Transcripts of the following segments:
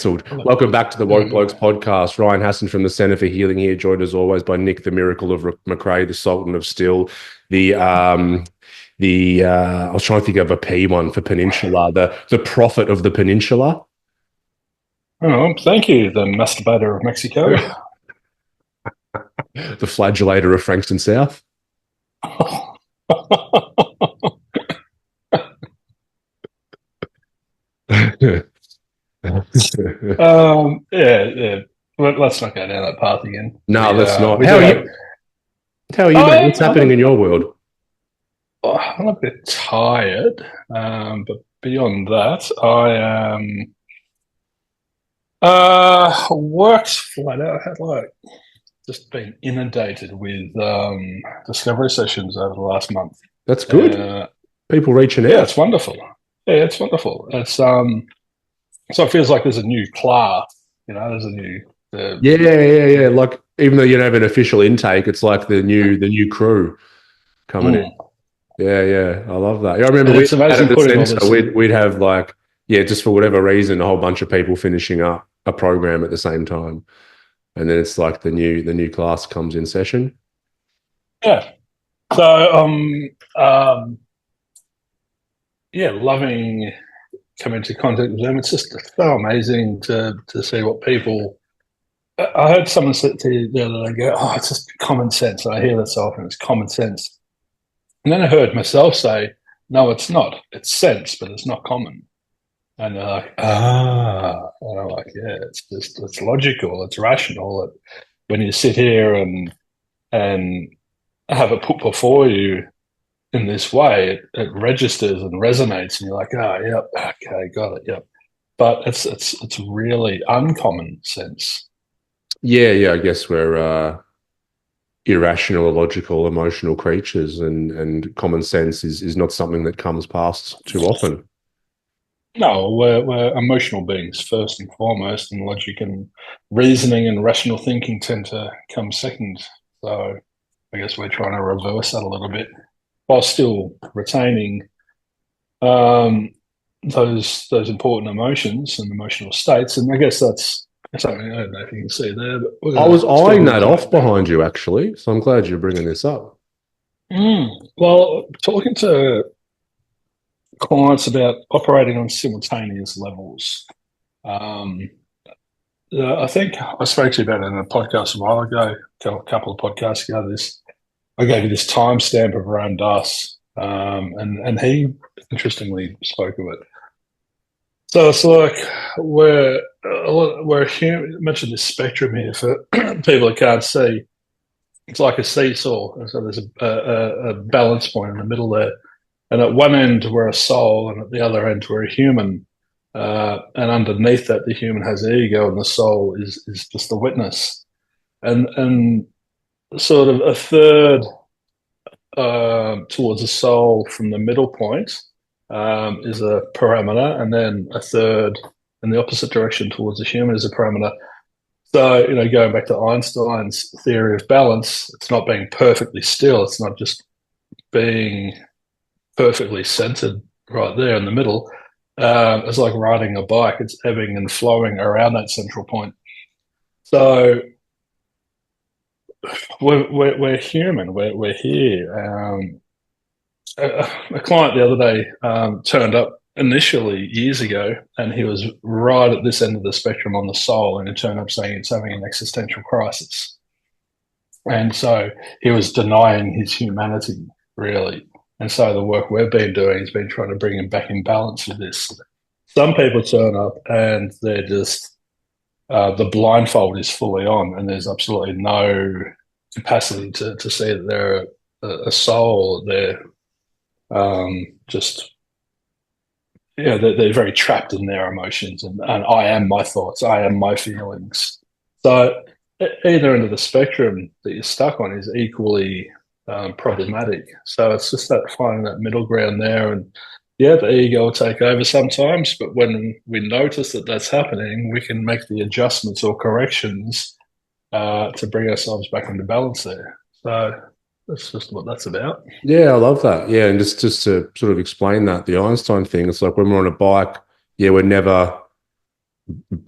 cancelled. Welcome back to the Woke Blokes podcast. Ryan Hassan from the Centre for Healing here, joined as always by Nick, the Miracle of McRae, the Sultan of Still, I was trying to think of a P one for Peninsula, the Prophet of the Peninsula. Oh, thank you, the masturbator of Mexico. The flagellator of Frankston South. Yeah. Let's not go down that path again. No, let's not. How are you? How are you, mate? What's happening in your world? I'm a bit tired, but beyond that, I work's flat out. I had just been inundated with discovery sessions over the last month. That's good. People reaching out. Yeah, it's wonderful. Yeah, it's wonderful. It's so it feels like there's a new class. There's a new. Yeah. Like even though you don't have an official intake, it's like the new crew coming in. Yeah. I love that. I remember it's amazing we'd have just for whatever reason, a whole bunch of people finishing up a program at the same time, and then it's like the new class comes in session. Yeah. So loving coming into contact with them. It's just so amazing to see what people. I heard someone say to you the other day, go, "Oh, it's just common sense." I hear that so often. It's common sense, and then I heard myself say, "No, it's not. It's sense, but it's not common." And they're like, and I'm like, "Yeah, it's logical. It's rational. When you sit here and have it put before you." In this way, it registers and resonates, and you're like, yep, okay, got it, yep. But it's really uncommon sense. Yeah. I guess we're irrational, illogical, emotional creatures, and common sense is not something that comes past too often. No, we're emotional beings first and foremost, and logic and reasoning and rational thinking tend to come second. So I guess we're trying to reverse that a little bit, while still retaining those important emotions and emotional states. And I guess that's something I don't know if you can see there. But I was eyeing that off behind you, actually, so I'm glad you're bringing this up. Well, talking to clients about operating on simultaneous levels, I think I spoke to you about it in a podcast a while ago, a couple of podcasts ago. I gave you this timestamp of Ram Dass, and he interestingly spoke of it. So it's like we're human. I mentioned this spectrum here for people that can't see. It's like a seesaw. So there's a balance point in the middle there, and at one end we're a soul, and at the other end we're a human. And underneath that, the human has ego, and the soul is just the witness. And sort of a third towards the soul from the middle point is a parameter, and then a third in the opposite direction towards the human is a parameter. So, going back to Einstein's theory of balance, it's not being perfectly still. It's not just being perfectly centered right there in the middle. It's like riding a bike. It's ebbing and flowing around that central point. So we're human. We're here. A client the other day turned up initially years ago, and he was right at this end of the spectrum on the soul, and he turned up saying it's having an existential crisis. And so he was denying his humanity, really. And so the work we've been doing has been trying to bring him back in balance with this. Some people turn up and they're just the blindfold is fully on, and there's absolutely no capacity to see that they're a soul. They're they're very trapped in their emotions, and I am my thoughts, I am my feelings. So either end of the spectrum that you're stuck on is equally problematic. So it's just that finding that middle ground there, and the ego will take over sometimes, but when we notice that that's happening, we can make the adjustments or corrections to bring ourselves back into balance there. So that's just what that's about. Yeah, I love that. Yeah, and just to sort of explain that, the Einstein thing, it's like when we're on a bike, we're never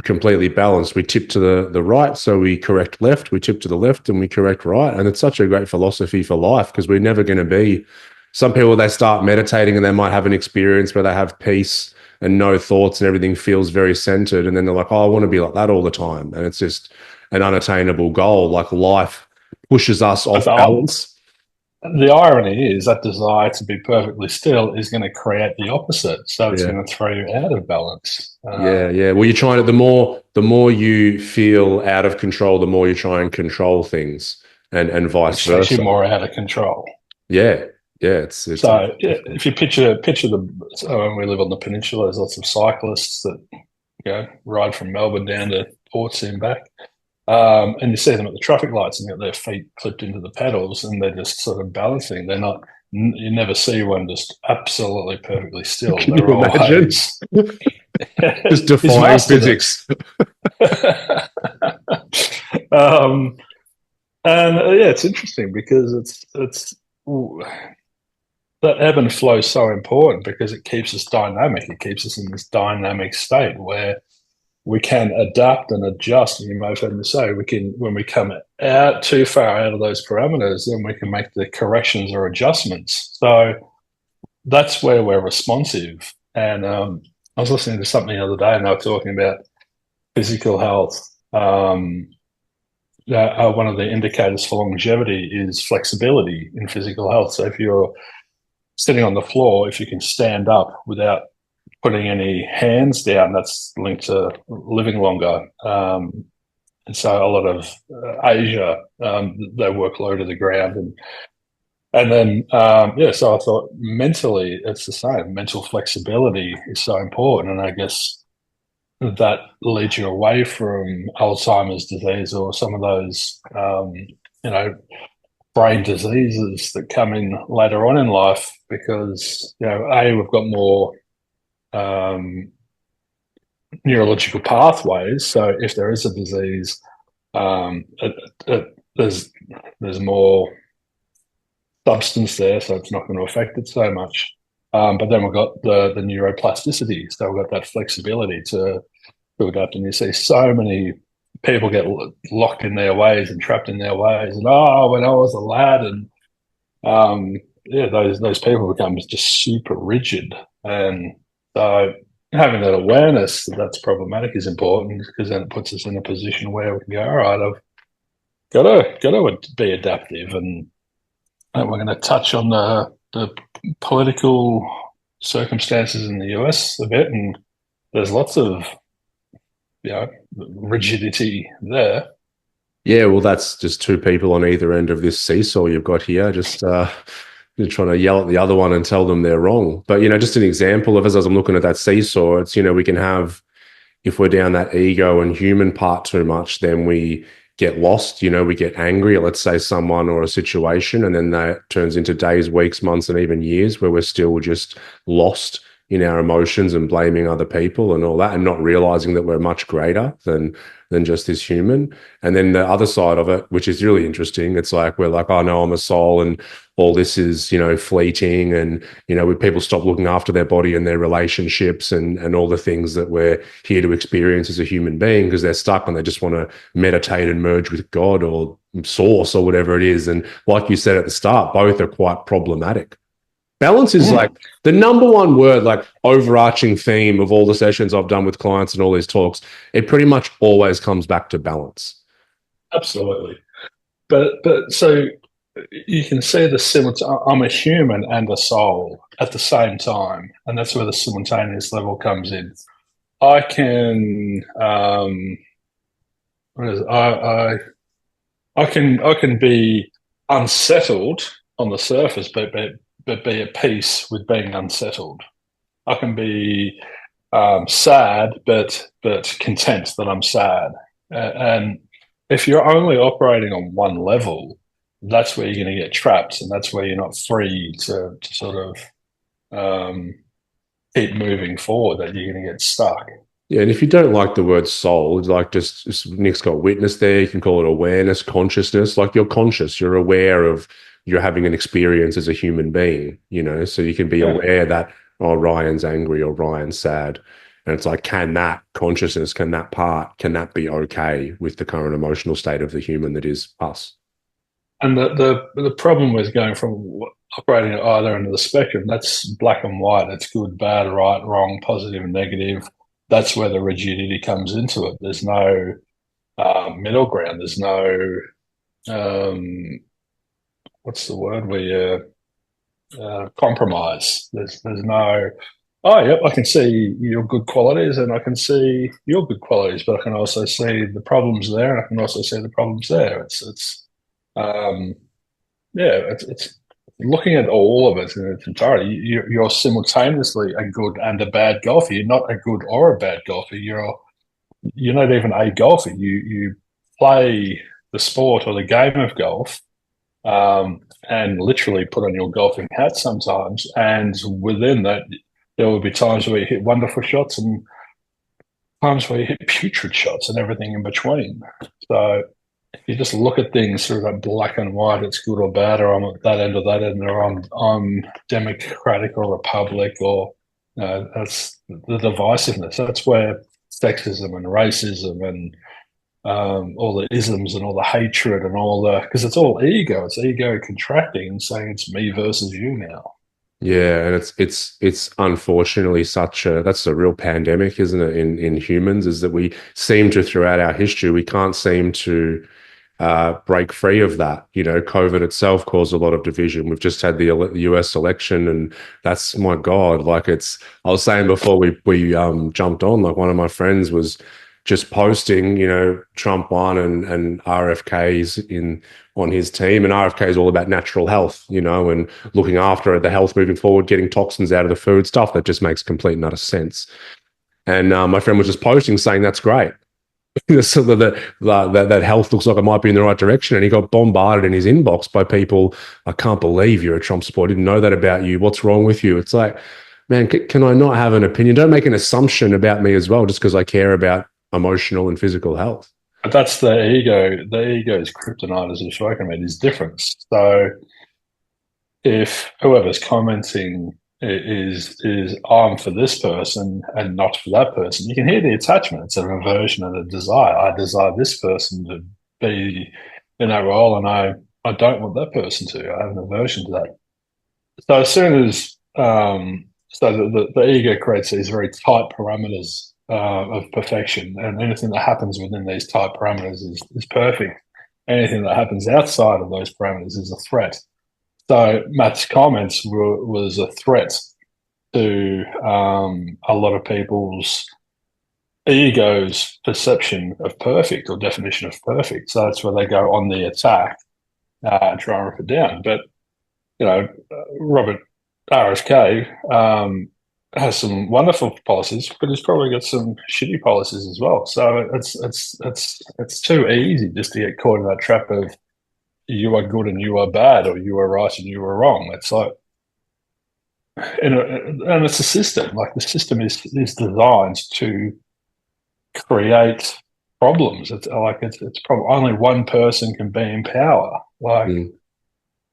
completely balanced. We tip to the right, so we correct left. We tip to the left, and we correct right. And it's such a great philosophy for life because we're never going to be. Some people they start meditating and they might have an experience where they have peace and no thoughts and everything feels very centered, and then they're like, "Oh, I want to be like that all the time," and it's just an unattainable goal. Like life pushes us But off balance. the irony is that desire to be perfectly still is going to create the opposite. So it's Yeah. going to throw you out of balance. Yeah, yeah. Well, you're trying to the more you feel out of control, the more you try and control things, and vice Which takes you versa. more out of control. Yeah, yeah. It's So yeah, if you picture the so when we live on the peninsula, there's lots of cyclists that ride from Melbourne down to Portsea and back. And you see them at the traffic lights and get their feet clipped into the pedals and they're just sort of balancing. They're not, you never see one just absolutely perfectly still. Can you They're imagine? always, Just he's defying mastered physics. it. um, and yeah, it's interesting because it's that ebb and flow is so important because it keeps us dynamic. It keeps us in this dynamic state where we can adapt and adjust. And you may have heard me say, we can, when we come out too far out of those parameters, then we can make the corrections or adjustments. So that's where we're responsive. And I was listening to something the other day, and they were talking about physical health. One of the indicators for longevity is flexibility in physical health. So if you're sitting on the floor, if you can stand up without putting any hands down, that's linked to living longer. And so a lot of Asia, they work low to the ground. And then, so I thought mentally it's the same. Mental flexibility is so important. And I guess that leads you away from Alzheimer's disease or some of those, brain diseases that come in later on in life because, we've got more neurological pathways. So if there is a disease, there's more substance there, so it's not going to affect it so much. But then we've got the neuroplasticity, so we've got that flexibility to adapt. And you see so many people get locked in their ways and trapped in their ways. And when I was a lad, and those people become just super rigid. And so having that awareness that that's problematic is important because then it puts us in a position where we can go, all right, I've got to be adaptive. And we're going to touch on the political circumstances in the US a bit, and there's lots of rigidity there. Yeah, well, that's just two people on either end of this seesaw you've got here, just you're trying to yell at the other one and tell them they're wrong. But just an example of as I'm looking at that seesaw, it's we can have if we're down that ego and human part too much, then we get lost, we get angry at, let's say, someone or a situation, and then that turns into days, weeks, months, and even years where we're still just lost in our emotions and blaming other people and all that, and not realizing that we're much greater than just this human. And then the other side of it, which is really interesting, it's like we're like, oh no, I'm a soul, and all this is fleeting, and when people stop looking after their body and their relationships and all the things that we're here to experience as a human being because they're stuck and they just want to meditate and merge with God or source or whatever it is. And like you said at the start, both are quite problematic. Balance is like the number one word, like overarching theme of all the sessions I've done with clients and all these talks. It pretty much always comes back to balance. Absolutely. But so you can see the simultaneous, I'm a human and a soul at the same time. And that's where the simultaneous level comes in. I can, I can be unsettled on the surface, but be at peace with being unsettled. I can be sad, but content that I'm sad. And if you're only operating on one level, that's where you're going to get trapped, and that's where you're not free to sort of keep moving forward. That you're going to get stuck. Yeah, and if you don't like the word soul, it's like just Nick's got witness there. You can call it awareness, consciousness. Like you're conscious, you're aware of you're having an experience as a human being. So you can be aware that Ryan's angry or Ryan's sad. And it's like, can that consciousness, can that be okay with the current emotional state of the human that is us? And the problem with going from operating at either end of the spectrum, that's black and white. It's good, bad, right, wrong, positive, and negative. That's where the rigidity comes into it. There's no middle ground. There's no what's the word? Compromise. There's no. Oh, yep, I can see your good qualities, and I can see your good qualities, but I can also see the problems there, and I can also see the problems there. Um, yeah, it's looking at all of it in its entirety. You're simultaneously a good and a bad golfer. You're not a good or a bad golfer. You're not even a golfer. You play the sport or the game of golf, and literally put on your golfing hat sometimes. And within that, there will be times where you hit wonderful shots and times where you hit putrid shots and everything in between. So if you just look at things through that black and white, it's good or bad, or I'm at that end or that end, or I'm democratic or republic, or that's the divisiveness. That's where sexism and racism and all the isms and all the hatred and all the because it's all ego. It's ego contracting and saying it's me versus you now. Yeah, and it's unfortunately such a that's a real pandemic, isn't it, in humans, is that we seem to throughout our history, we can't seem to break free of that. You know, COVID itself caused a lot of division. We've just had the US election, and that's my God. Like it's, I was saying before we jumped on, like one of my friends was just posting, you know, Trump won and RFK's in on his team, and RFK is all about natural health, you know, and looking after the health moving forward, getting toxins out of the food, stuff that just makes complete and utter sense. And my friend was just posting saying that's great. So that health looks like it might be in the right direction. And he got bombarded in his inbox by people. I can't believe you're a Trump supporter. Didn't know that about you. What's wrong with you? It's like, man, can I not have an opinion? Don't make an assumption about me as well, just because I care about emotional and physical health. But that's the ego. The ego's kryptonite, as we've spoken about, is difference. So if whoever's commenting is I'm for this person and not for that person, you can hear the attachment. It's a aversion and a desire. I desire this person to be in that role, and I don't want that person to. I have an aversion to that. So as soon as so the ego creates these very tight parameters of perfection, and anything that happens within these tight parameters is perfect. Anything that happens outside of those parameters is a threat. So Matt's comments was a threat to a lot of people's ego's perception of perfect or definition of perfect. So that's where they go on the attack and try and rip it down. But you know, Robert RFK has some wonderful policies, but he's probably got some shitty policies as well. So it's too easy just to get caught in that trap of you are good and you are bad, or you are right and you are wrong. It's like, and it's a system. Like the system is designed to create problems. It's like it's probably only one person can be in power. Like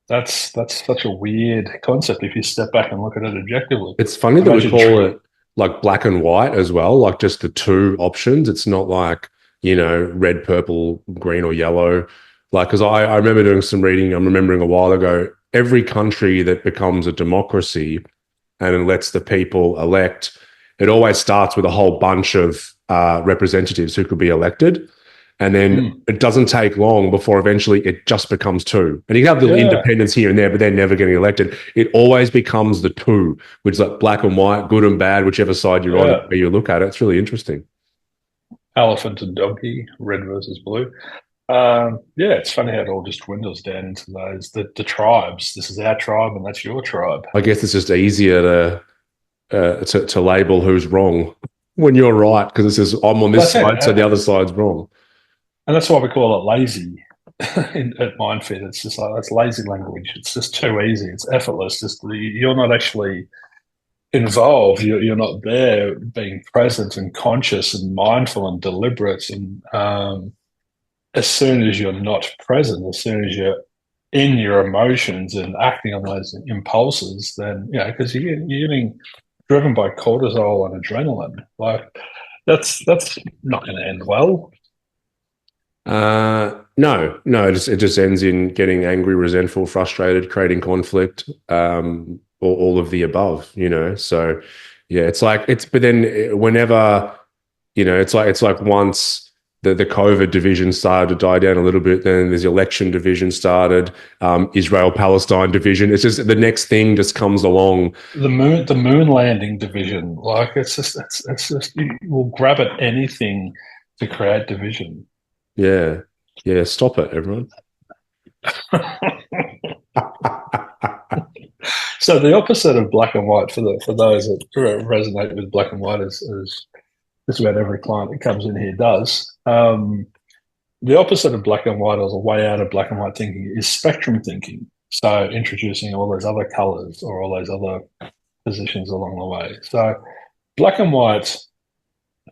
that's such a weird concept if you step back and look at it objectively. It's funny that we call it like black and white as well, like just the two options. It's not like, you know, red, purple, green, or yellow. Like, because I remember doing some reading, I'm remembering a while ago, every country that becomes a democracy and it lets the people elect, it always starts with a whole bunch of representatives who could be elected. And then it doesn't take long before eventually it just becomes two. And you can have little independents here and there, but they're never getting elected. It always becomes the two, which is like black and white, good and bad, whichever side you're on, where you look at it. It's really interesting. Elephant and donkey, red versus blue. It's funny how it all just dwindles down into those the tribes. This is our tribe, and that's your tribe. I guess it's just easier to label who's wrong when you're right, because it says I'm on this side, so the other side's wrong. And that's why we call it lazy at Myndfit. It's just like that's lazy language. It's just too easy. It's effortless. Just you're not actually involved. You're not there being present and conscious and mindful and deliberate. And as soon as you're not present, as soon as you're in your emotions and acting on those impulses, then, you know, because you're getting driven by cortisol and adrenaline. Like that's not going to end well. No, it just ends in getting angry, resentful, frustrated, creating conflict, or all of the above, you know. So yeah, but then whenever, you know, it's like once the COVID division started to die down a little bit, then there's the election division started, Israel Palestine division. It's just the next thing just comes along. The moon landing division, like it's just you will grab at anything to create division. Yeah, yeah. Stop it, everyone. So the opposite of black and white for those that resonate with black and white is just about every client that comes in here does. The opposite of black and white, or the way out of black and white thinking, is spectrum thinking. So introducing all those other colors or all those other positions along the way. So black and white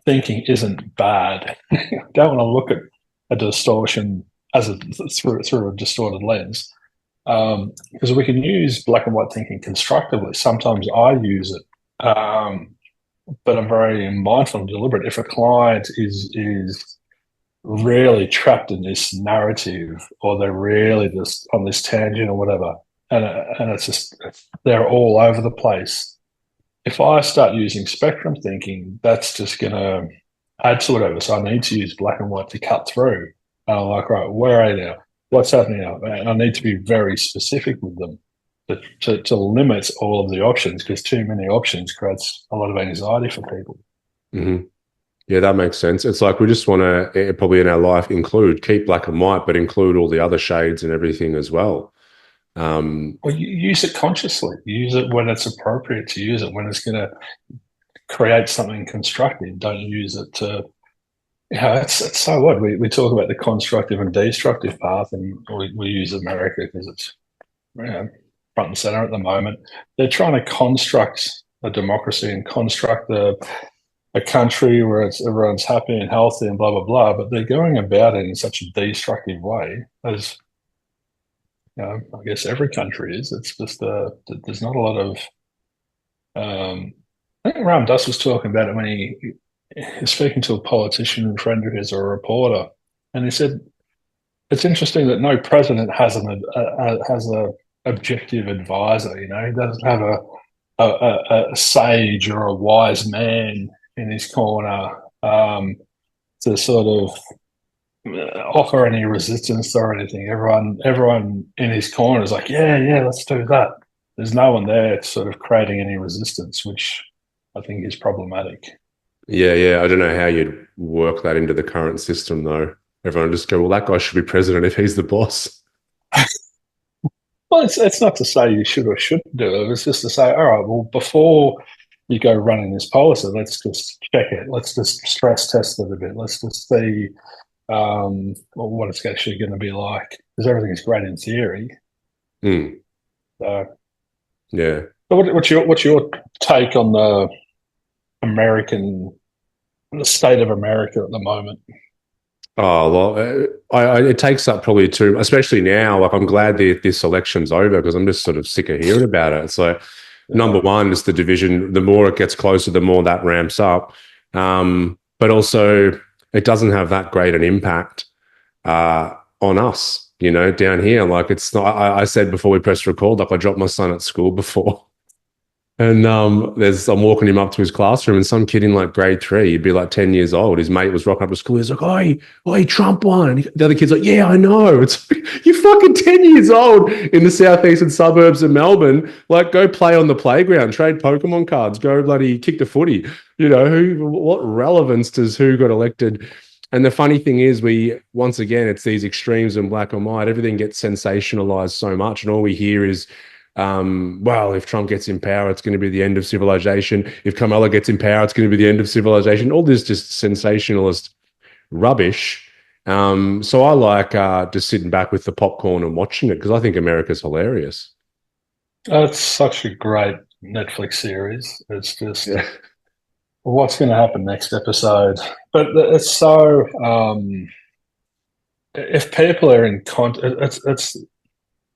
thinking isn't bad. Don't want to look at a distortion through a distorted lens, because we can use black and white thinking constructively. Sometimes I use it, but I'm very mindful and deliberate. If a client is really trapped in this narrative, or they're really just on this tangent or whatever, and it's just they're all over the place. If I start using spectrum thinking, that's just going to add to whatever. So I need to use black and white to cut through. And I'm like, right, where are you now? What's happening now? And I need to be very specific with them to limit all of the options, because too many options creates a lot of anxiety for people. Mm-hmm. Yeah, that makes sense. It's like we just want to probably in our life keep black and white, but include all the other shades and everything as well. Well, you use it consciously. Use it when it's appropriate to use it, when it's going to create something constructive. Don't use it to, it's so what we talk about the constructive and destructive path, and we use America because it's, you know, front and center at the moment. They're trying to construct a democracy and construct a country where everyone's happy and healthy and blah blah blah, but they're going about it in such a destructive way, as I guess every country is. It's just there's not a lot of. I think Ram Dass was talking about it when he was speaking to a politician and friend of his, or a reporter, and he said it's interesting that no president has a objective advisor. You know, he doesn't have a sage or a wise man in his corner, to sort of offer any resistance or anything. Everyone in his corner is like, yeah, let's do that. There's no one there sort of creating any resistance, which I think is problematic. Yeah. I don't know how you'd work that into the current system, though. Everyone just go, well, that guy should be president if he's the boss. Well, it's not to say you should or shouldn't do it. It's just to say, all right, well, before you go running this policy, let's just check it. Let's just stress test it a bit. Let's just see what it's actually going to be like. Because everything is great in theory. Mm. So, yeah. So what's your take on the state of America at the moment? Oh, well, it takes up probably two, especially now. Like, I'm glad this election's over, because I'm just sort of sick of hearing about it. It's like, number one, is the division. The more it gets closer, the more that ramps up. But also, it doesn't have that great an impact on us, you know, down here. Like, it's not. I said before we pressed record, like, I dropped my son at school before. And I'm walking him up to his classroom, and some kid in like grade 3, he'd be like 10 years old. His mate was rocking up to school. He's like, "Oi, Trump won." And the other kid's like, "Yeah, I know." It's like, you're fucking 10 years old in the southeastern suburbs of Melbourne. Like, go play on the playground, trade Pokemon cards, go bloody kick the footy. You know, what relevance does who got elected? And the funny thing is, once again, it's these extremes in black and white. Everything gets sensationalized so much, and all we hear is, well, if Trump gets in power, it's going to be the end of civilization. If Kamala gets in power, it's going to be the end of civilization. All this just sensationalist rubbish. So I like just sitting back with the popcorn and watching it, because I think America's hilarious. It's such a great Netflix series. It's just what's going to happen next episode. But it's so if people are in it's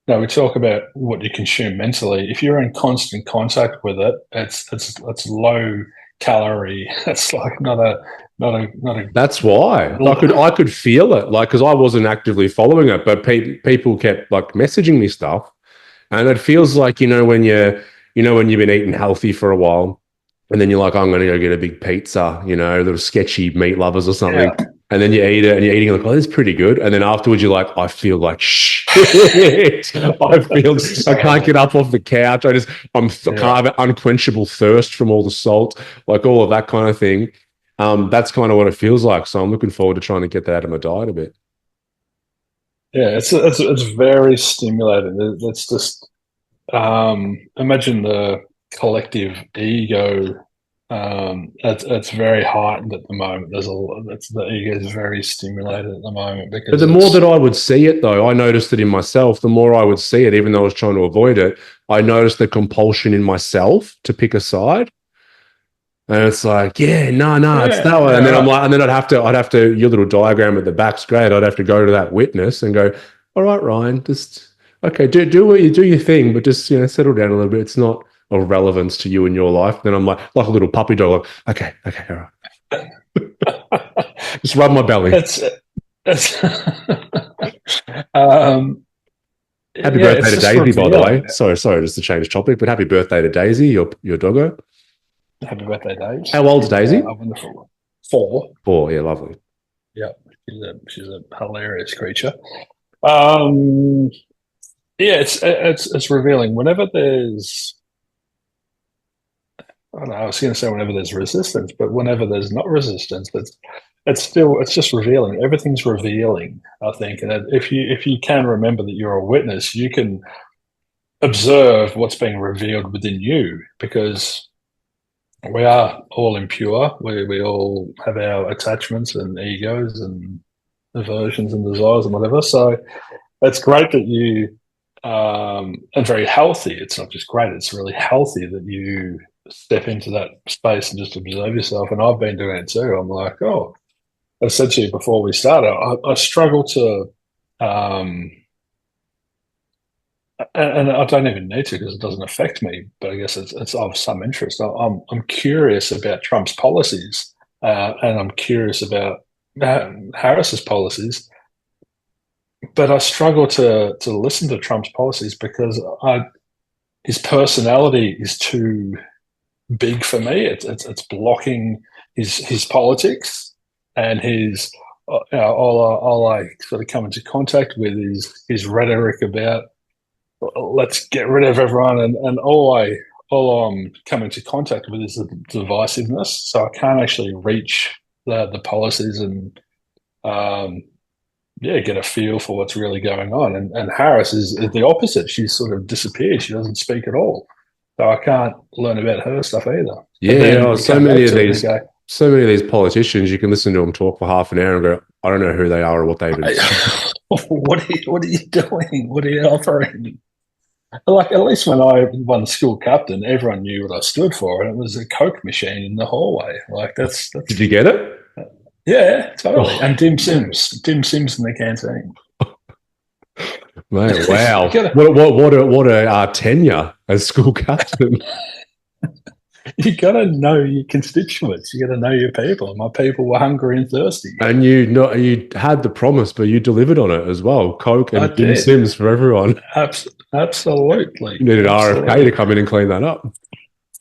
no, we talk about what you consume mentally. If you're in constant contact with it, it's low calorie. It's like not a. That's why I could feel it, like because I wasn't actively following it, but people kept like messaging me stuff, and it feels like when you've been eating healthy for a while, and then you're like, I'm going to go get a big pizza, little sketchy meat lovers or something, Yeah, and then you eat it, and you're eating like, oh, this is pretty good, and then afterwards you're like, I feel like shit. I can't get up off the couch. I'm kind yeah, of unquenchable thirst from all the salt, like all of that kind of thing. That's kind of what it feels like. So I'm looking forward to trying to get that out of my diet a bit. yeah. It's very stimulating. It's just imagine the collective ego. It's very heightened at the moment. The ego is very stimulated at the moment But because the more it's that I would see it, though, I noticed it in myself. The more I would see it, even though I was trying to avoid it, I noticed the compulsion in myself to pick a side. And it's like, yeah, no, no, it's that yeah, one. And then I'm yeah. like, and then I'd have to, your little diagram at the back's great. I'd have to go to that witness and go, all right, Ryan, just okay, do your thing, but just settle down a little bit. It's not of relevance to you in your life. Then I'm like a little puppy dog, like, okay, all right, just rub my belly. It's um, Happy yeah, birthday it's to just Daisy, by the way. revealing. Sorry, just to change topic, but happy birthday to Daisy, your doggo. Happy birthday, Dave. How old's She's Daisy? a wonderful 4. 4. Yeah, lovely. Yeah, she's a hilarious creature. Um, yeah, it's revealing. Whenever there's, I don't know, I was going to say whenever there's resistance, but whenever there's not resistance, it's just revealing. Everything's revealing, I think. And if you can remember that you're a witness, you can observe what's being revealed within you because we are all impure. We all have our attachments and egos and aversions and desires and whatever. So it's great that you and very healthy. It's not just great; it's really healthy that you step into that space and just observe yourself. And I've been doing it too. I'm like, oh, I said to you before we started, I struggle to. Um, and I don't even need to because it doesn't affect me. But I guess it's of some interest. I'm curious about Trump's policies, and I'm curious about Harris's policies. But I struggle to listen to Trump's policies because his personality is too big for me. It's blocking his politics and his. All I sort of come into contact with is his rhetoric about let's get rid of everyone, and all I'm coming into contact with is the divisiveness. So I can't actually reach the policies and um, yeah, get a feel for what's really going on. And Harris is the opposite. She's sort of disappeared. She doesn't speak at all. So I can't learn about her stuff either. But Yeah, then you come back to it and you go, so many of these politicians, you can listen to them talk for half an hour and go, I don't know who they are or what they even say. what are you doing? What are you offering? Like at least when I won school captain, everyone knew what I stood for, and it was a Coke machine in the hallway. Like Did you get it? yeah, totally. Oh, And Dim Sims in the canteen. mate, wow. gotta, What a tenure as school captain. you got to know your constituents. You got to know your people. My people were hungry and thirsty. And you had the promise, but you delivered on it as well. Coke I and Jim did. Sims for everyone. Absolutely. You needed RFK Absolutely. to come in and clean that up.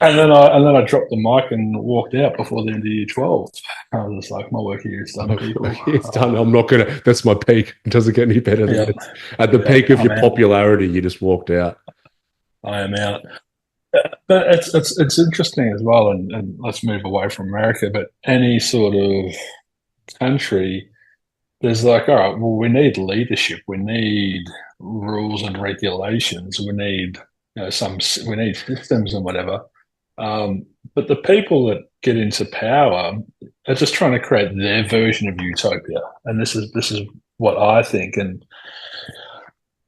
And then I dropped the mic and walked out before the end of year 12. I was just like, my work here is done, people. It's done. I'm not gonna. That's my peak. It doesn't get any better than Yeah, this. At the yeah, peak of I'm your out. popularity, you just walked out. I am out. But it's interesting as well, and let's move away from America. But any sort of country, there's like, all right, well, we need leadership, we need rules and regulations, we need we need systems and whatever. But the people that get into power are just trying to create their version of utopia, and this is what I think. And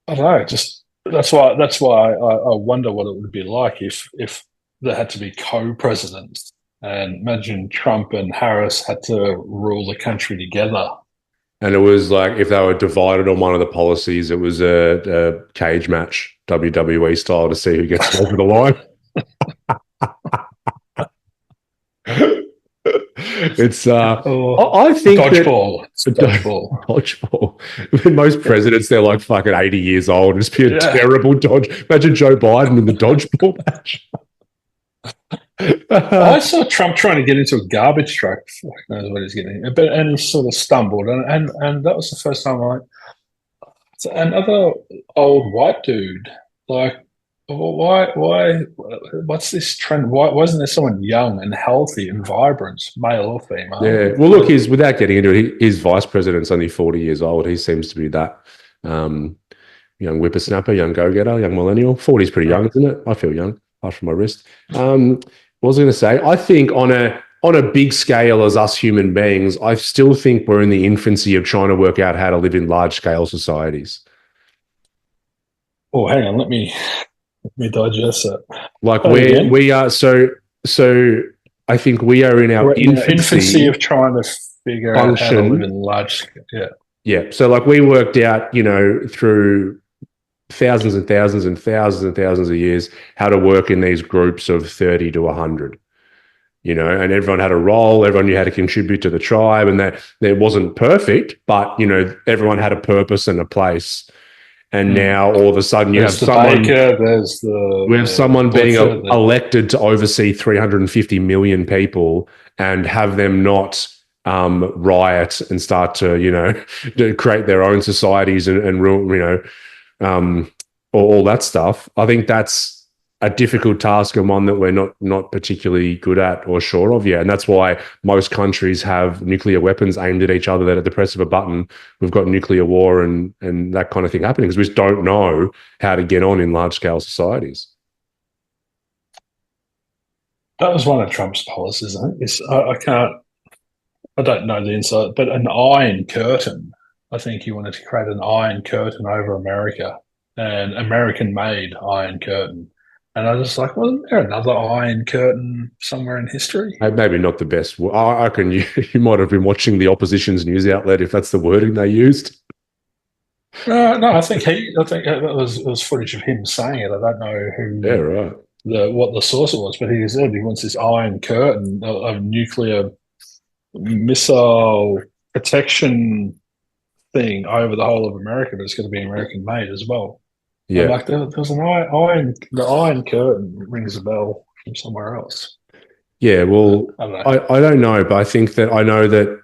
I don't know, just that's why I wonder what it would be like if there had to be co-presidents, and imagine Trump and Harris had to rule the country together. And it was like if they were divided on one of the policies, it was a cage match, WWE style, to see who gets over the line. It's I think dodgeball. that Dodgeball. Most presidents, they're like fucking 80 years old. It's be a Yeah. terrible dodge. Imagine Joe Biden in the dodgeball match. I saw Trump trying to get into a garbage truck. Fuck knows what he's getting, and he sort of stumbled, and that was the first time I. So another old white dude, like, why, what's this trend? Why wasn't there someone young and healthy and vibrant, male or female? Yeah. Well, look, he's without getting into it, his vice president's only 40 years old. He seems to be that young whippersnapper, young go-getter, young millennial. 40 is pretty young, isn't it? I feel young, apart from my wrist. What was I going to say? I think on a big scale as us human beings, I still think we're in the infancy of trying to work out how to live in large-scale societies. Oh, hang on, let me digest that. Like we are so I think we are in our infancy of trying to figure out how to live in large scale. Yeah. Yeah. So like we worked out, through thousands and thousands and thousands and thousands of years how to work in these groups of 30 to 100. And everyone had a role, everyone knew how to contribute to the tribe, and that it wasn't perfect, but everyone had a purpose and a place. And now all of a sudden we have someone being elected to oversee 350 million people and have them not riot and start to to create their own societies and all that stuff. I think that's a difficult task and one that we're not particularly good at or sure of yet. And that's why most countries have nuclear weapons aimed at each other, that at the press of a button, we've got nuclear war and that kind of thing happening, because we just don't know how to get on in large-scale societies. That was one of Trump's policies, I think. I don't know the inside, but an iron curtain. I think he wanted to create an iron curtain over America, an American-made iron curtain. And I was like, wasn't there another iron curtain somewhere in history? Maybe not the best. I reckon you might have been watching the opposition's news outlet if that's the wording they used. No, I think that was footage of him saying it. I don't know who. Yeah, right. What the source was, but he said he wants this iron curtain of nuclear missile protection thing over the whole of America, but it's going to be American made as well. Yeah, like there's an the iron curtain rings a bell from somewhere else. Yeah, well, I don't know, but I know that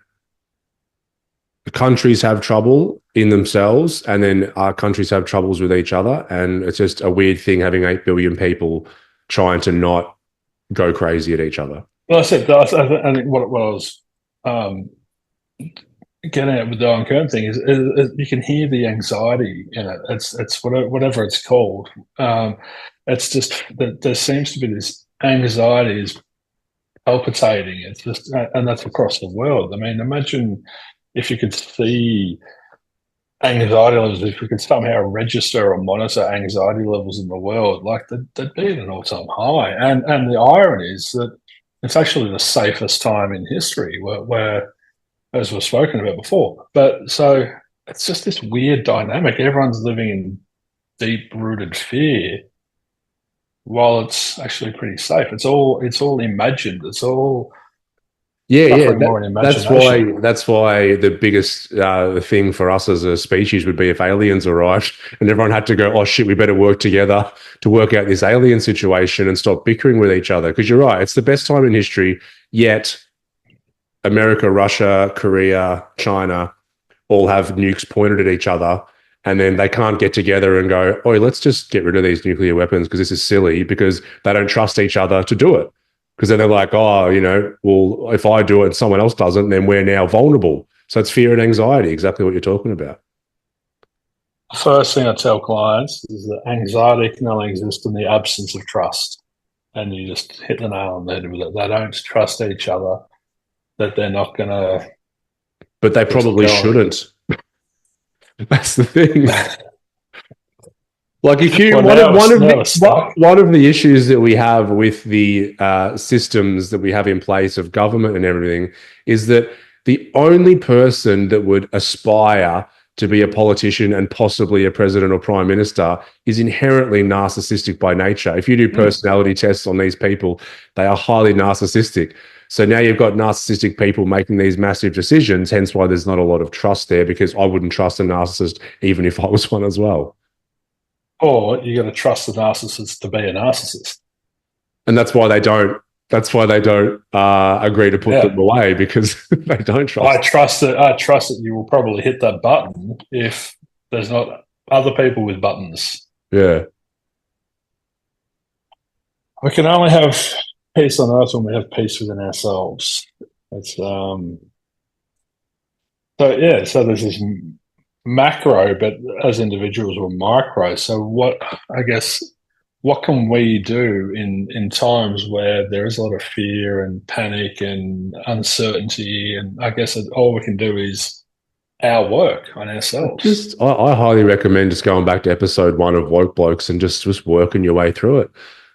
countries have trouble in themselves, and then our countries have troubles with each other, and it's just a weird thing having 8 billion people trying to not go crazy at each other. Well, I think what I was getting at with the iron curtain thing is you can hear the anxiety in it. It's whatever it's called. It's just that there seems to be this anxiety is palpitating. It's just, and that's across the world. I mean, imagine if you could see anxiety levels, if we could somehow register or monitor anxiety levels in the world, like they'd be at an all-time high. And the irony is that it's actually the safest time in history where as we've spoken about before. But so it's just this weird dynamic. Everyone's living in deep-rooted fear while it's actually pretty safe. It's all imagined. It's all that's why the biggest thing for us as a species would be if aliens arrived and everyone had to go, oh shit, we better work together to work out this alien situation and stop bickering with each other. Because you're right, it's the best time in history, yet America, Russia, Korea, China all have nukes pointed at each other, and then they can't get together and go, oh, let's just get rid of these nuclear weapons because this is silly, because they don't trust each other to do it. Because then they're like, oh, well, if I do it and someone else doesn't, then we're now vulnerable. So it's fear and anxiety, exactly what you're talking about. The first thing I tell clients is that anxiety can only exist in the absence of trust. And you just hit the nail on the head with it. They don't trust each other, that they're not going to... But they probably shouldn't. That's the thing. Like if you one of the issues that we have with the systems that we have in place of government and everything is that the only person that would aspire to be a politician and possibly a president or prime minister is inherently narcissistic by nature. If you do personality tests on these people, they are highly narcissistic. So now you've got narcissistic people making these massive decisions, hence why there's not a lot of trust there, because I wouldn't trust a narcissist even if I was one as well. Or you got to trust the narcissist to be a narcissist. And that's why they don't. That's why they don't agree to put them away, because they don't trust. I trust that you will probably hit that button if there's not other people with buttons. Yeah. We can only have peace on earth when we have peace within ourselves. It's so there's this macro, but as individuals we're micro. So what can we do in times where there is a lot of fear and panic and uncertainty? And I guess all we can do is our work on ourselves. I highly recommend just going back to episode 1 of Woke Blokes and just working your way through it.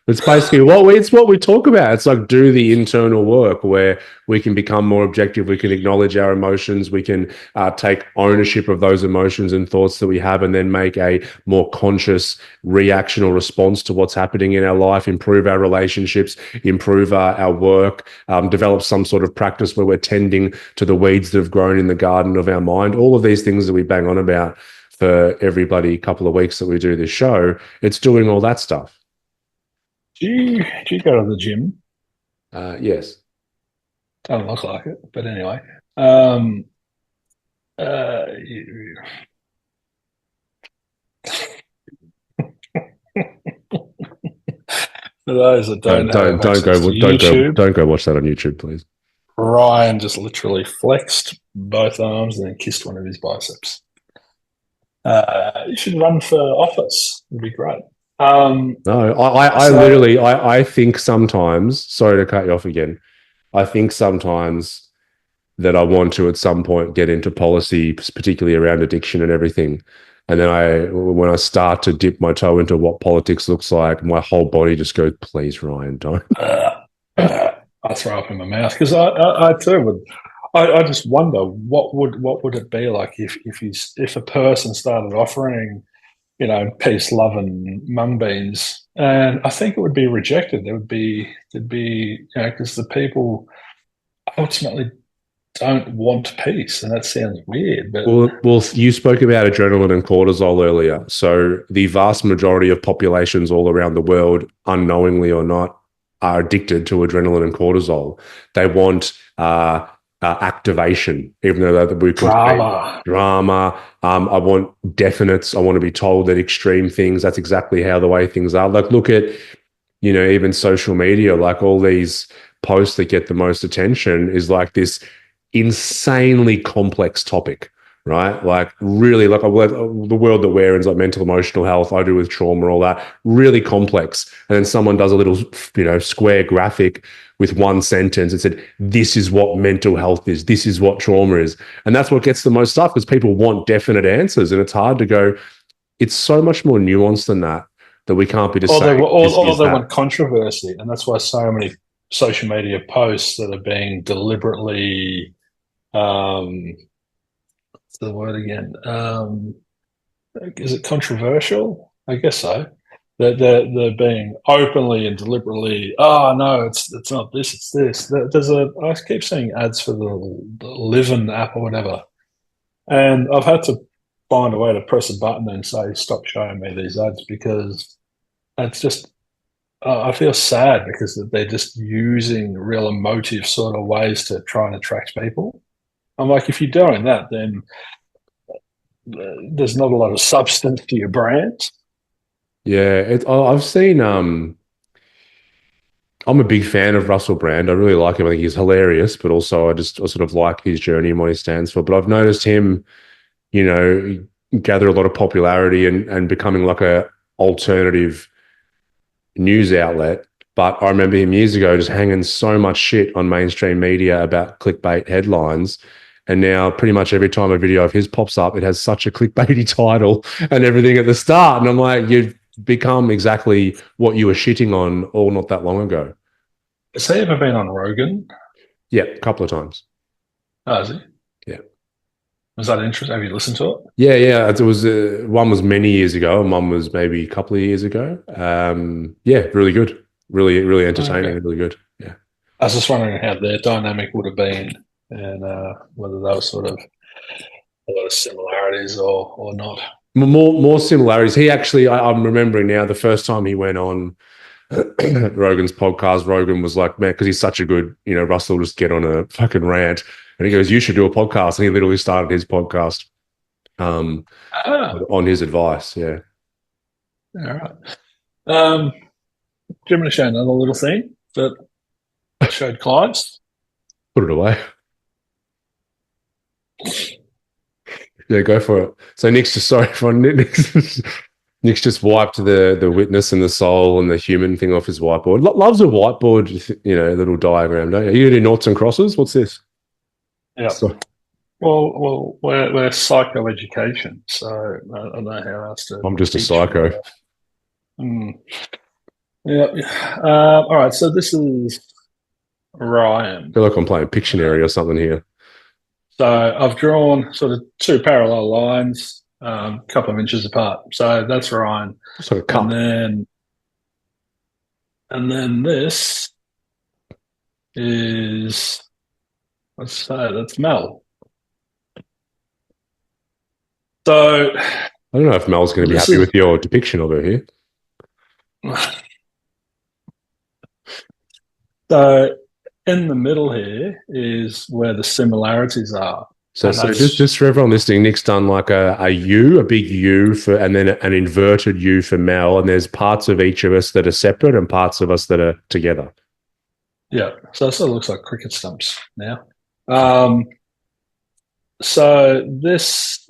It's basically what we talk about. It's like, do the internal work where we can become more objective. We can acknowledge our emotions. We can take ownership of those emotions and thoughts that we have, and then make a more conscious reaction or response to what's happening in our life, improve our relationships, improve our work, develop some sort of practice where we're tending to the weeds that have grown in the garden of our mind. All of these things that we bang on about for every bloody couple of weeks that we do this show, it's doing all that stuff. Do you go to the gym? Yes. Doesn't look like it, but anyway. For those that don't go watch that on YouTube, please. Ryan just literally flexed both arms and then kissed one of his biceps. You should run for office. It'd be great. No, I think sometimes, sorry to cut you off again, I think sometimes that I want to at some point get into policy, particularly around addiction and everything. And then when I start to dip my toe into what politics looks like, my whole body just goes, please, Ryan, don't. I throw up in my mouth, because I too would. I just wonder what would it be like if a person started offering, peace, love, and mung beans, and I think it would be rejected. There'd be, because the people ultimately don't want peace, and that sounds weird. But well, you spoke about adrenaline and cortisol earlier. So the vast majority of populations all around the world, unknowingly or not, are addicted to adrenaline and cortisol. They want activation, even though we drama. I want definites. I want to be told that extreme things. That's exactly how the way things are. Like, look at, even social media. Like, all these posts that get the most attention is like this insanely complex topic, right? Like, really, like the world that we're in is like mental, emotional health. I do with trauma, all that, really complex. And then someone does a little, square graphic with one sentence and said, this is what mental health is. This is what trauma is. And that's what gets the most stuff, because people want definite answers. And it's hard to go, it's so much more nuanced than that we can't be just saying. They want controversy. And that's why so many social media posts that are being deliberately, what's the word again? Is it controversial? I guess so. They're being openly and deliberately, oh no, it's not this, it's this. I keep seeing ads for the Livin app or whatever, and I've had to find a way to press a button and say, stop showing me these ads, because it's just, I feel sad because they're just using real emotive sort of ways to try and attract people. I'm like, if you're doing that, then there's not a lot of substance to your brand. Yeah, I've seen. I'm a big fan of Russell Brand. I really like him. I think he's hilarious, but also I sort of like his journey and what he stands for. But I've noticed him, gather a lot of popularity and becoming like a alternative news outlet. But I remember him years ago just hanging so much shit on mainstream media about clickbait headlines. And now pretty much every time a video of his pops up, it has such a clickbaity title and everything at the start. And I'm like, you've become exactly what you were shitting on all not that long ago. Has he ever been on Rogan? Yeah, a couple of times. Oh, is he? Yeah. Was that interesting? Have you listened to it? Yeah. It was one was many years ago, and one was maybe a couple of years ago. Yeah, really good, really entertaining, Okay. and really good. Yeah, I was just wondering how their dynamic would have been, and whether there was sort of a lot of similarities or not. more similarities. He actually, I'm remembering now, the first time he went on Rogan's podcast, Rogan was like, man, because he's such a good, Russell, just get on a fucking rant, and he goes, you should do a podcast, and he literally started his podcast Ah, on his advice. Yeah, all right. Do you want me to show another little thing that I showed clients? put it away. Yeah, go for it. So Nick's just sorry for Nick's just wiped the witness and the soul and the human thing off his whiteboard. Loves a whiteboard, little diagram, don't you? Are you do noughts and crosses? What's this? Yeah. So, Well, we're psychoeducation, so I don't know how else to I'm just a teach. psycho. Yeah. All right. So this is Ryan. I feel like I'm playing Pictionary or something here. So I've drawn sort of two parallel lines, a couple of inches apart. So that's Ryan. It's like a cup. And then this is, let's say that's Mel. So I don't know if Mel's going to be happy with your depiction of her here. So in the middle here is where the similarities are. So just for everyone listening, Nick's done like a U, a big U and then an inverted U for Mel, and there's parts of each of us that are separate and parts of us that are together. Yeah, so it sort of looks like cricket stumps now. So this,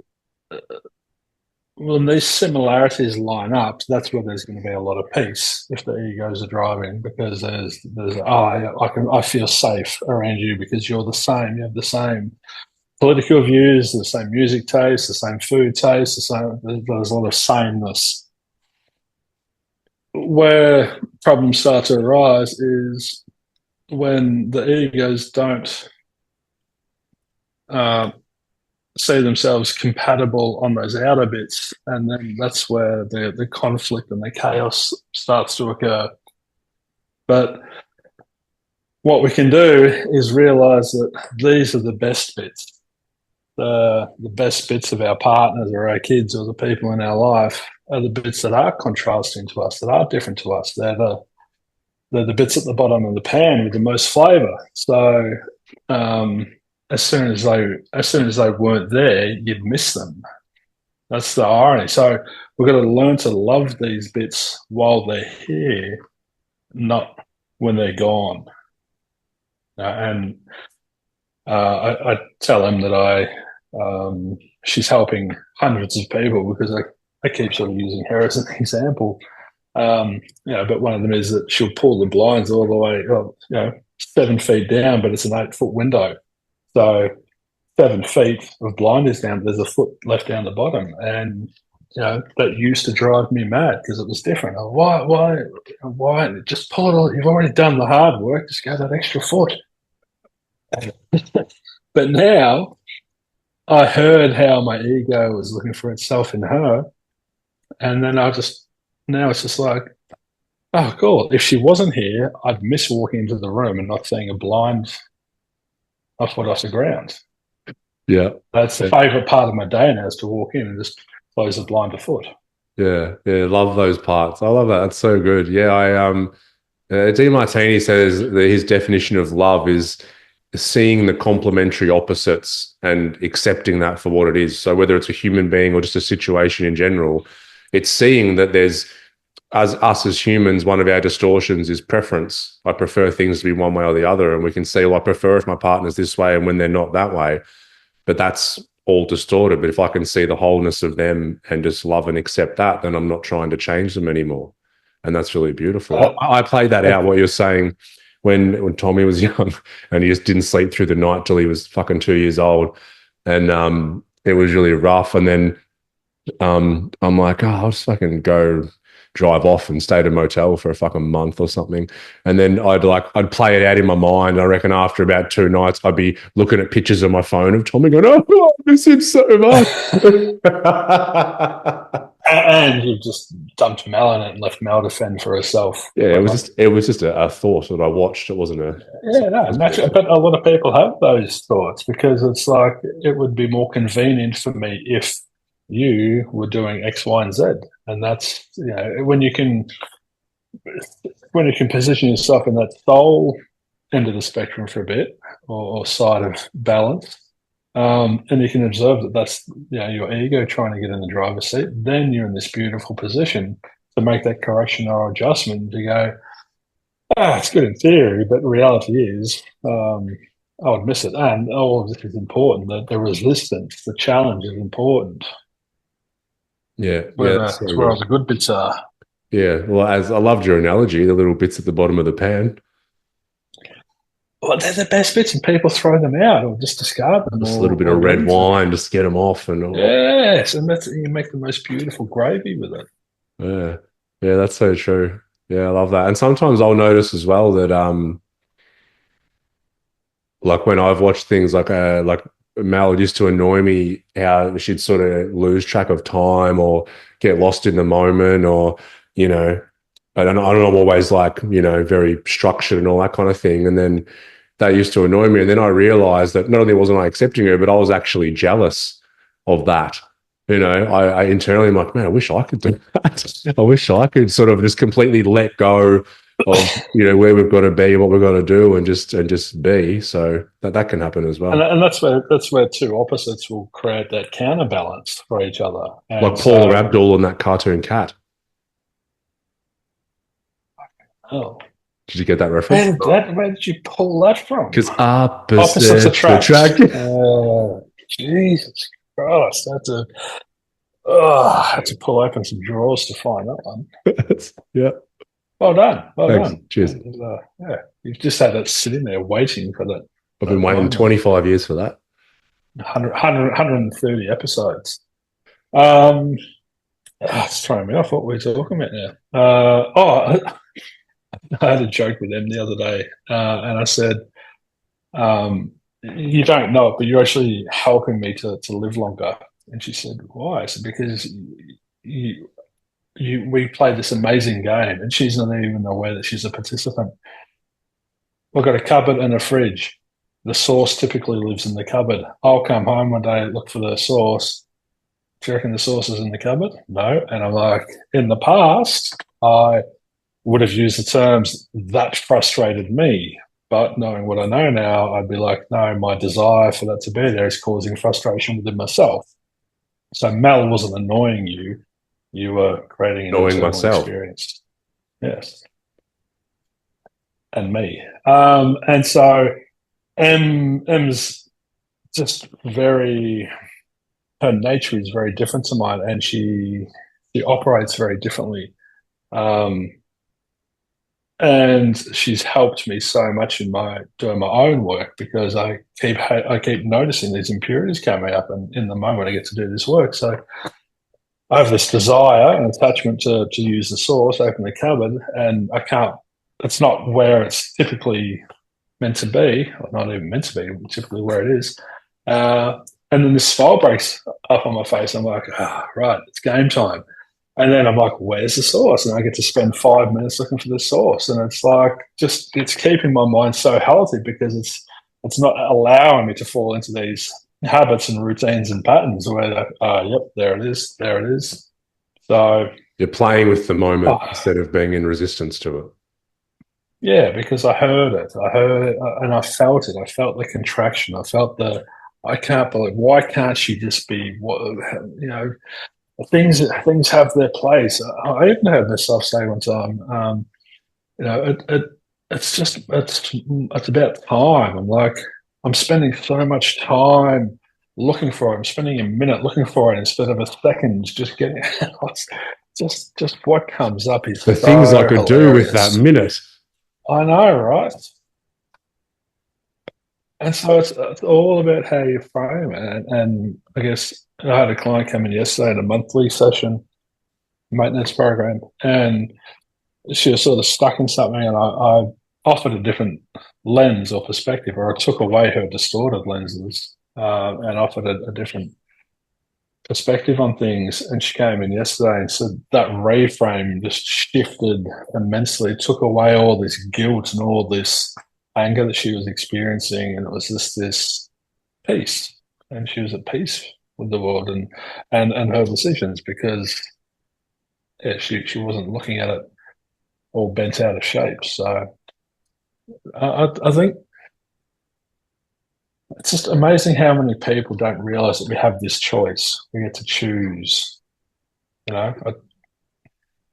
when these similarities line up, that's where there's going to be a lot of peace if the egos are driving, because I feel safe around you because you're the same. You have the same political views, the same music taste, the same food taste, there's a lot of sameness. Where problems start to arise is when the egos don't see themselves compatible on those outer bits, and then that's where the conflict and the chaos starts to occur. But what we can do is realize that these are the best bits. The best bits of our partners or our kids or the people in our life are the bits that are contrasting to us, that are different to us. They're the bits at the bottom of the pan with the most flavor. So as soon as they weren't there, you'd miss them. That's the irony. So we've got to learn to love these bits while they're here, not when they're gone. I tell him that she's helping hundreds of people because I keep sort of using her as an example. But one of them is that she'll pull the blinds all the way, 7 feet down, but it's an 8-foot window. So 7 feet of blind is down, there's a foot left down the bottom. And, that used to drive me mad because it was different. Why? Just pull it all. You've already done the hard work. Just go that extra foot. But now I heard how my ego was looking for itself in her. And then now it's just like, oh, cool. If she wasn't here, I'd miss walking into the room and not seeing a blind a foot off the ground. Yeah. That's the favorite part of my day now, is to walk in and just close the blind a foot. Yeah. Love those parts. I love that. That's so good. Yeah. D. Martini says that his definition of love is seeing the complementary opposites and accepting that for what it is. So whether it's a human being or just a situation in general, it's seeing that there's, as us as humans, one of our distortions is preference. I prefer things to be one way or the other. And we can say, well, I prefer if my partner's this way and when they're not that way. But that's all distorted. But if I can see the wholeness of them and just love and accept that, then I'm not trying to change them anymore. And that's really beautiful. I played that out, what you're saying, when Tommy was young and he just didn't sleep through the night till he was fucking 2 years old. And it was really rough. And then I'm like, I'll just fucking go drive off and stay at a motel for a fucking month or something. And then I'd play it out in my mind. I reckon after about 2 nights, I'd be looking at pictures on my phone of Tommy going, oh, I miss him so much. And you've just dumped Mel in it and left Mel to fend for herself. Yeah, it was just a thought that I watched. It wasn't a yeah, no, naturally, but a lot of people have those thoughts because it's like it would be more convenient for me if you were doing X, Y, and Z, and that's when you can position yourself in that soul end of the spectrum for a bit or side of balance. And you can observe that that's your ego trying to get in the driver's seat. Then you're in this beautiful position to make that correction or adjustment to go, it's good in theory, but the reality is I would miss it. And all of this is important. The resistance, the challenge is important. Yeah, Where, that's so where good. all the good bits are. Yeah, well, as I loved your analogy, the little bits at the bottom of the pan, Well, they're the best bits, and people throw them out or just discard them just a little bit or of red leave them. wine, just get them off, and all. Yes, and you make the most beautiful gravy with it. Yeah, yeah, that's so true. Yeah, I love that. And sometimes I'll notice as well that like when I've watched things like Mel used to annoy me how she'd sort of lose track of time or get lost in the moment or you know I don't know, I'm always like very structured and all that kind of thing, and then that used to annoy me, and then I realized that not only wasn't I accepting her, but I was actually jealous of that. I internally am like, man, I wish I could do that. I wish I could sort of just completely let go of where we've got to be, what we've got to do, and just be. So that can happen as And, well. and that's where two opposites will create that counterbalance for each other. And Like Paula so, Abdul and that cartoon cat. oh, Did you get that where reference? did you pull that from? Because Opposites opposites attract. attract. Jesus Christ, I had to pull open some drawers to find that one. Yeah. Well done, well Thanks. done. Cheers. Yeah, you've just had it sitting there waiting for I've that been waiting moment. 25 years for that. 130 episodes. It's throwing me off what we're talking about now. I had a joke with them the other day, and I said, "You don't know it, but you're actually helping me to live longer." And she said, "Why?" I said, "Because we played this amazing game, and she's not even aware that she's a participant. We've got a cupboard and a fridge. The sauce typically lives in the cupboard. I'll come home one day, look for the sauce. Do you reckon the sauce is in the cupboard? No." And I'm like, in the past, I would have used the terms that frustrated me. But knowing what I know now, I'd be like, no, my desire for that to be there is causing frustration within myself. So Mel wasn't annoying you. You were creating an Knowing internal myself. experience. Yes. And me. And so M's just her nature is very different to mine, and she operates very differently. And she's helped me so much in doing my own work because I keep noticing these impurities coming up, and in the moment I get to do this work. So I have this desire and attachment to use the sauce, open the cupboard, and I can't. It's not where it's typically meant to be, or not even meant to be, typically where it is. And then this smile breaks up on my face. I'm like, right, it's game time. And then I'm like, where's the sauce? And I get to spend 5 minutes looking for the sauce. And it's like, it's keeping my mind so healthy because it's not allowing me to fall into these habits and routines and patterns where, yep, there it is. There it is. So You're playing with the moment instead of being in resistance to it. yeah, because I heard it. I heard it and I felt it. I felt the contraction. I felt I can't believe, why can't she just be what, things have their place. I even heard myself say one time, it's about time. I'm like, I'm spending so much time looking for it. I'm spending a minute looking for it instead of a second just getting it. Just what comes up is The so things I could do with that hilarious. minute. I know, right? And so it's all about how you frame it. And I guess I had a client come in yesterday in a monthly session, maintenance program, and she was sort of stuck in something, and I offered a different lens or perspective, or I took away her distorted lenses and offered a different perspective on things. And she came in yesterday and said that reframe just shifted immensely, took away all this guilt and all this anger that she was experiencing, and it was just this peace. And she was at peace with the world and her decisions, because she wasn't looking at it all bent out of shape. So I think it's just amazing how many people don't realize that we have this choice. We get to choose. You know,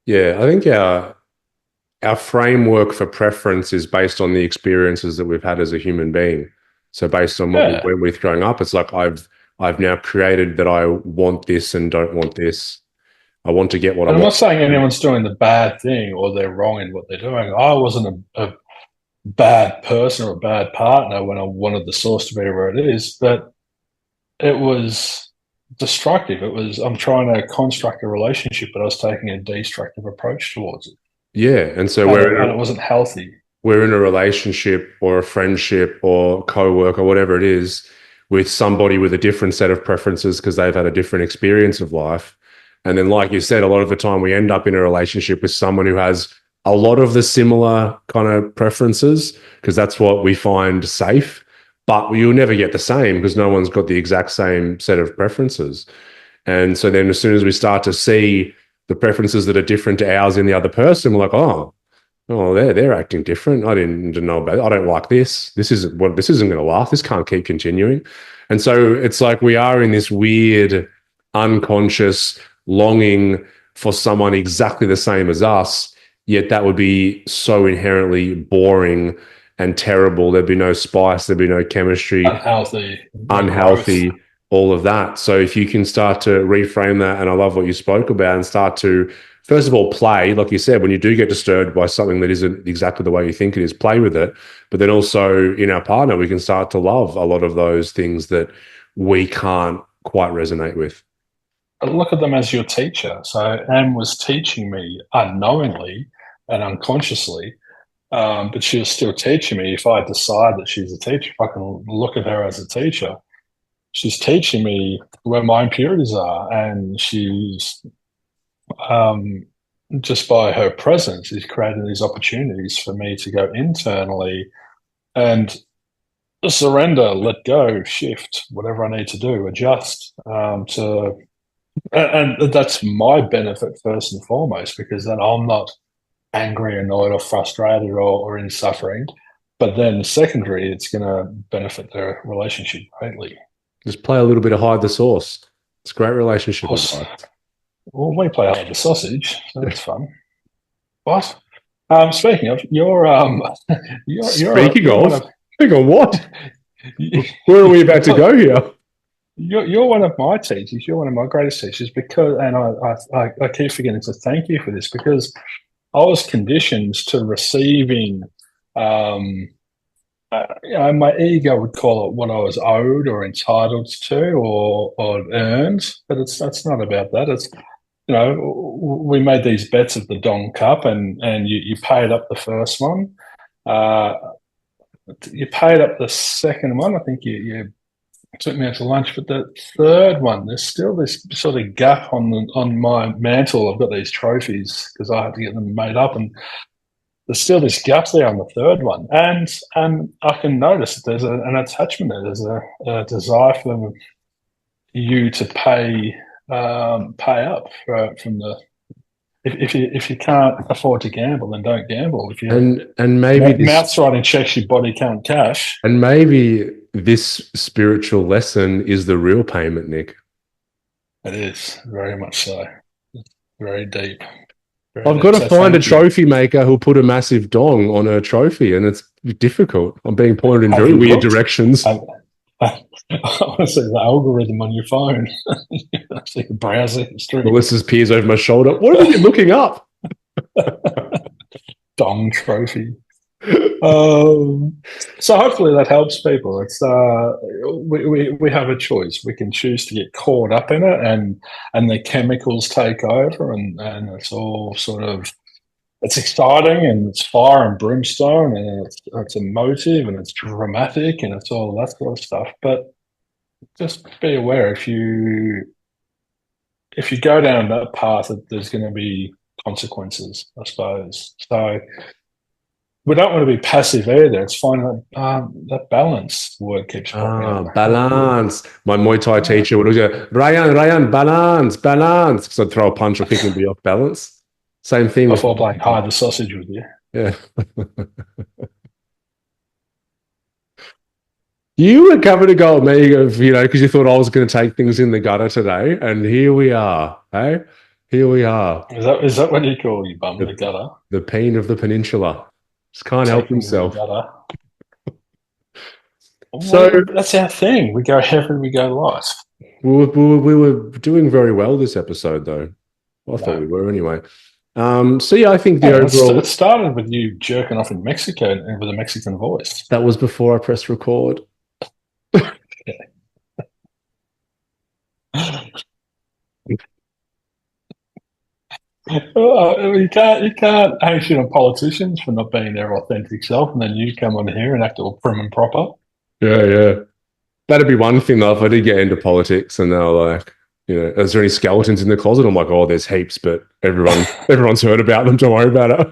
Yeah, I think our framework for preference is based on the experiences that we've had as a human being. So based on what we yeah. went with growing up, it's like I've now created that I want this and don't want this. I want to get what I And I'm not want. saying anyone's doing the bad thing or they're wrong in what they're doing. I wasn't a bad person or a bad partner when I wanted the source to be where it is, but it was destructive. It was, I'm trying to construct a relationship, but I was taking a destructive approach towards it. Yeah, and so And it wasn't healthy. we're in a relationship or a friendship or co-work or whatever it is with somebody with a different set of preferences because they've had a different experience of life. And then, like you said, a lot of the time we end up in a relationship with someone who has a lot of the similar kind of preferences because that's what we find safe. But you'll never get the same because no one's got the exact same set of preferences. And so then as soon as we start to see the preferences that are different to ours in the other person, we're like, oh, they're acting different. I didn't know about it. I don't like this. This isn't going to last. This can't keep continuing. And so it's like we are in this weird, unconscious longing for someone exactly the same as us. Yet that would be so inherently boring and terrible. There'd be no spice. There'd be no chemistry. Unhealthy. Unhealthy. All of that. So if you can start to reframe that, and I love what you spoke about, and start to first of all, play, like you said, when you do get disturbed by something that isn't exactly the way you think it is, play with it. But then also in our partner, we can start to love a lot of those things that we can't quite resonate with. Look at them as your teacher. So Anne was teaching me unknowingly and unconsciously, but she was still teaching me. If I decide that she's a teacher, if I can look at her as a teacher, she's teaching me where my impurities are, and she's just by her presence is creating these opportunities for me to go internally and surrender, let go, shift, whatever I need to do, adjust and that's my benefit first and foremost, because then I'm not angry, annoyed, or frustrated or in suffering. But then secondary, it's going to benefit the relationship greatly. Just play a little bit of hide the sauce. It's a great relationship. Well, we play hide the sausage, so that's fun. What? Speaking of, you're speaking of what? Where are we about to go here? You're one of my teachers. You're one of my greatest teachers because, and I keep forgetting to thank you for this, because I was conditioned to receiving, my ego would call it what I was owed or entitled to or earned, but that's not about that. It's, we made these bets of the Dong Cup, and you paid up the first one. You paid up the second one. I think you took me out to lunch, but the third one, there's still this sort of gap on my mantle. I've got these trophies because I had to get them made up, and there's still this gap there on the third one. And I can notice that there's an attachment there. There's a desire for you to pay up from the. If you can't afford to gamble, then don't gamble. If you and maybe mouth's writing checks your body can't cash. And maybe this spiritual lesson is the real payment, Nick. It is very much so. Very deep. I've got to find a trophy maker who'll put a massive dong on a trophy, and it's difficult. I'm being pointed in very weird directions. I want to see the algorithm on your phone. So you can browse it. Melissa's peers over my shoulder. What have you been looking up? Dong trophy. Um, so hopefully that helps people. It's we have a choice. We can choose to get caught up in it, and the chemicals take over, and it's all sort of it's exciting and it's fire and brimstone and it's emotive and it's dramatic and it's all that sort of stuff. But just be aware if you go down that path, that there's going to be consequences, I suppose. So we don't want to be passive either. It's finding that balance word keeps popping up. Balance. My Muay Thai teacher would always go, Ryan, balance, balance. Because I'd throw a punch or kick and be off balance. Same thing with Before playing hide the sausage with you. yeah. You were covered a go at me of, because you thought I was going to take things in the gutter today. And here we are. Hey, here we are. Is that what you call you bum the gutter? The pain of the peninsula. Just can't help Taking himself. the gutter. So Well, that's our thing. We go heavy, we go light. we were doing very well this episode, though. Well, I thought we were anyway. So yeah, I think the overall it started with you jerking off in Mexico and with a Mexican voice. that was before I pressed record. You can't hate on politicians for not being their authentic self, and then you come on here and act all prim and proper. Yeah. That'd be one thing though, if I did get into politics and they're like, is there any skeletons in the closet? I'm like, oh, there's heaps, but everyone's heard about them. Don't worry about it.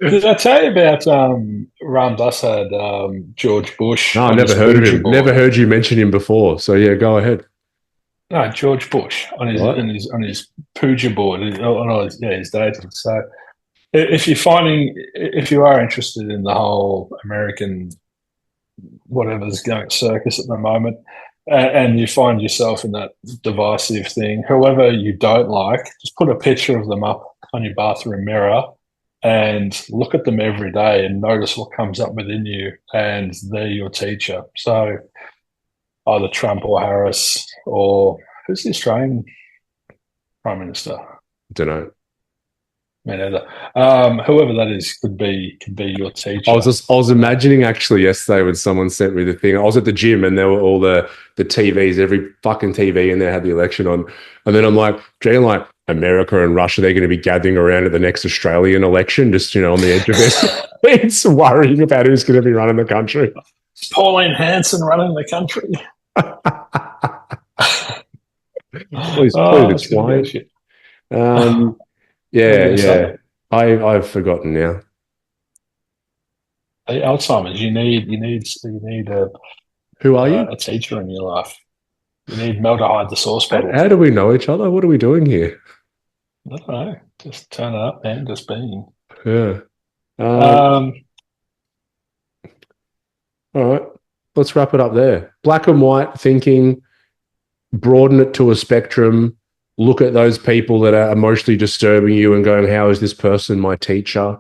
Did I tell you about Ram Assad, George Bush? No, I never heard of him. Never heard you mention him before. So yeah, go ahead. No, George Bush on his puja board, his dating. So if you are interested in the whole American whatever's going circus at the moment, and you find yourself in that divisive thing, whoever you don't like, just put a picture of them up on your bathroom mirror and look at them every day and notice what comes up within you, and they're your teacher. So either Trump or Harris or who's the Australian Prime Minister? Don't know. Me neither. Whoever that is could be your teacher. I was imagining actually yesterday when someone sent me the thing. I was at the gym and there were all the TVs, every fucking TV in there had the election on. And then I'm like, America and Russia, they're going to be gathering around at the next Australian election, just, on the edge of their seats, worrying about who's going to be running the country. It's Pauline Hanson running the country. Please explain. Yeah. I've forgotten now. Alzheimer's. You need a. Who are you? A teacher in your life. You need Mel to hide the sauce bottle. How do we know each other? What are we doing here? I don't know. Just turn it up, man. Just being. Yeah. All right. Let's wrap it up there. Black and white thinking. Broaden it to a spectrum. Look at those people that are emotionally disturbing you and going, how is this person my teacher?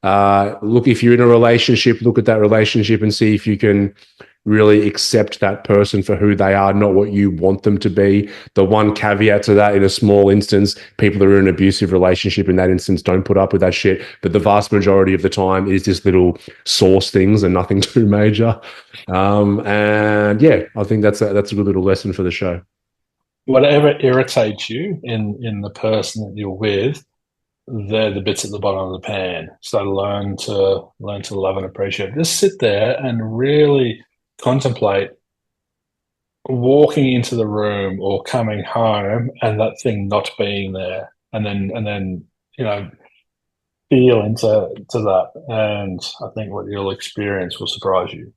Look, if you're in a relationship, look at that relationship and see if you can really accept that person for who they are, not what you want them to be. The one caveat to that, in a small instance, people that are in an abusive relationship in that instance don't put up with that shit. But the vast majority of the time is just little source things and nothing too major. And yeah, I think that's a good little lesson for the show. Whatever irritates you in the person that you're with, they're the bits at the bottom of the pan. So learn to love and appreciate. Just sit there and really contemplate walking into the room or coming home and that thing not being there, and then feel into that. And I think what you'll experience will surprise you.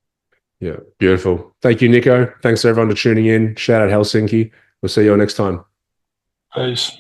Yeah, beautiful. Thank you, Nico. Thanks to everyone for tuning in. Shout out Helsinki. We'll see you all next time. Peace.